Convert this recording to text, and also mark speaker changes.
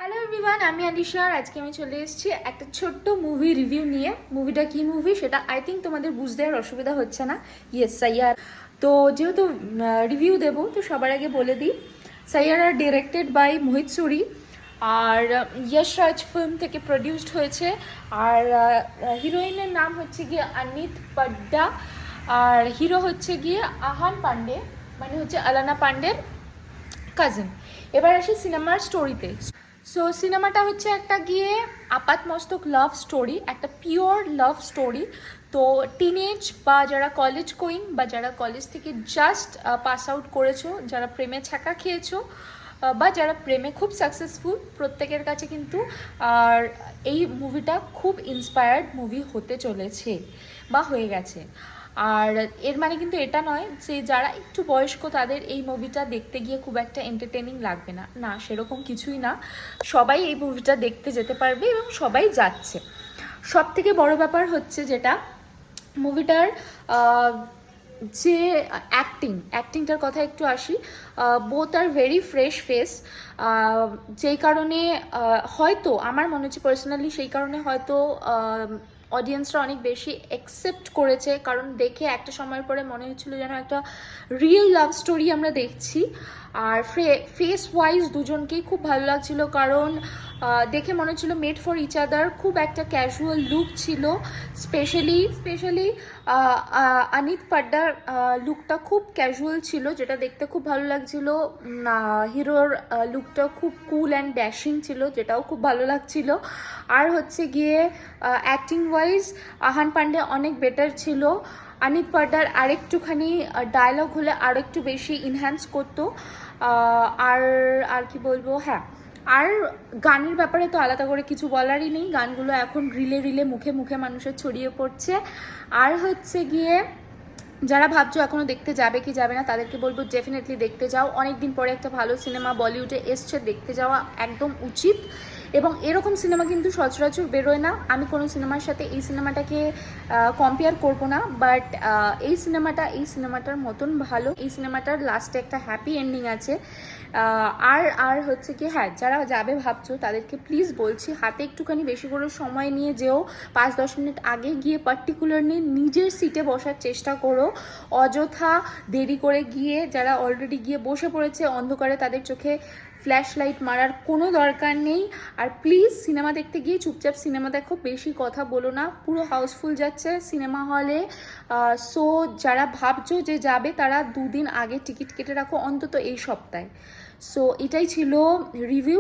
Speaker 1: Hello everyone, আমি আলিশা। আর আজকে আমি চলে এসেছি একটা ছোট্ট মুভি রিভিউ নিয়ে। মুভিটা কি মুভি সেটা আই থিঙ্ক তোমাদের বুঝতে আর অসুবিধা হচ্ছে না। ইয়েস, সাইয়ার। তো যেহেতু রিভিউ দেবো তো সবার আগে বলে দিই, সাইয়ার আর ডিরেক্টেড বাই মোহিত সুরি আর যশ রাজ ফিল্ম থেকে প্রডিউসড হয়েছে। আর হিরোইনের নাম হচ্ছে গিয়ে অনিত পাড্ডা, আর হিরো হচ্ছে গিয়ে আহান পান্ডে, মানে হচ্ছে আলানা পান্ডের কাজিন। এবার আসি সিনেমার স্টোরিতে। সো সিনেমাটা হচ্ছে একটা গিয়ে আপাতমস্তক লাভ স্টোরি, একটা পিওর লাভ স্টোরি। তো টিনেজ বা যারা কলেজ গোয়িং বা যারা কলেজ থেকে জাস্ট পাস আউট করেছো, যারা প্রেমে ছ্যাঁকা খেয়েছো বা যারা প্রেমে খুব সাকসেসফুল, প্রত্যেকের কাছে কিন্তু আর এই মুভিটা খুব ইন্সপায়ার্ড মুভি হতে চলেছে বা হয়ে গেছে। আর এর মানে কিন্তু এটা নয় যে যারা একটু বয়স্ক তাদের এই মুভিটা দেখতে গিয়ে খুব একটা এন্টারটেনিং লাগবে না, না সেরকম কিছুই না। সবাই এই মুভিটা দেখতে যেতে পারবে এবং সবাই যাচ্ছে। সব থেকে বড় ব্যাপার হচ্ছে যেটা মুভিটার যে অ্যাক্টিংটার কথা একটু আসি। Both are very fresh face, যেই কারণে হয়তো আমার মনে হচ্ছে পার্সোনালি সেই কারণে হয়তো অডিয়েন্সরা অনেক বেশি অ্যাকসেপ্ট করেছে, কারণ দেখে একটা সময়ের পরে মনে হচ্ছিল যেন একটা রিয়েল লাভ স্টোরি আমরা দেখছি। আর ফেস ওয়াইজ দুজনকেই খুব ভালো লাগছিল, কারণ দেখে মনে হচ্ছিল মেড ফর ইচ আদার। খুব একটা ক্যাজুয়াল লুক ছিল, স্পেশালি অনিত পাড্ডার লুকটা খুব ক্যাজুয়াল ছিল, যেটা দেখতে খুব ভালো লাগছিল। হিরোর লুকটা খুব কুল অ্যান্ড ড্যাশিং ছিল, যেটাও খুব ভালো লাগছিল। আর হচ্ছে গিয়ে অ্যাক্টিং ওয়াইজ আহান পান্ডে অনেক বেটার ছিল। অনিত পাড্ডার আরেকটুখানি ডায়লগ হলে আরও একটু বেশি ইনহ্যান্স করতো। আর আর কি বলবো, হ্যাঁ, আর গানের ব্যাপারে তো আলাদা করে কিছু বলারই নেই। গানগুলো এখন রিলে রিলে মুখে মুখে মানুষের ছড়িয়ে পড়ছে। আর হচ্ছে গিয়ে যারা ভাবছো এখনও দেখতে যাবে কি যাবে না, তাদেরকে বলবো ডেফিনেটলি দেখতে যাও। অনেক দিন পরে একটা ভালো সিনেমা বলিউডে এসছে, দেখতে যাওয়া একদম উচিত। এবং এরকম সিনেমা কিন্তু সচরাচর বেরোয় না। আমি কোনো সিনেমার সাথে এই সিনেমাটাকে কম্পেয়ার করবো না, বাট এই সিনেমাটার মতন ভালো। এই সিনেমাটার লাস্টে একটা হ্যাপি এন্ডিং আছে। আর হচ্ছে কি, হ্যাঁ, যারা যাবে ভাবছো তাদেরকে প্লিজ বলছি হাতে একটুখানি বেশি করে সময় নিয়ে যেও। 5-10 মিনিট আগে গিয়ে পার্টিকুলারলি নিজের সিটে বসার চেষ্টা করো। অযথা দেরি করে গিয়ে যারা অলরেডি গিয়ে বসে পড়েছে অন্ধকারে, তাদের চোখে ফ্ল্যাশ লাইট মারার কোনো দরকার নেই। আর প্লিজ সিনেমা দেখতে গিয়ে চুপচাপ সিনেমা দেখো, বেশি কথা বলো না। পুরো হাউসফুল যাচ্ছে সিনেমা হলে। সো যারা ভাবছো যে যাবে তারা 2 দিন আগে টিকিট কেটে রাখো, অন্তত এই সপ্তাহে। সো এটাই ছিল রিভিউ।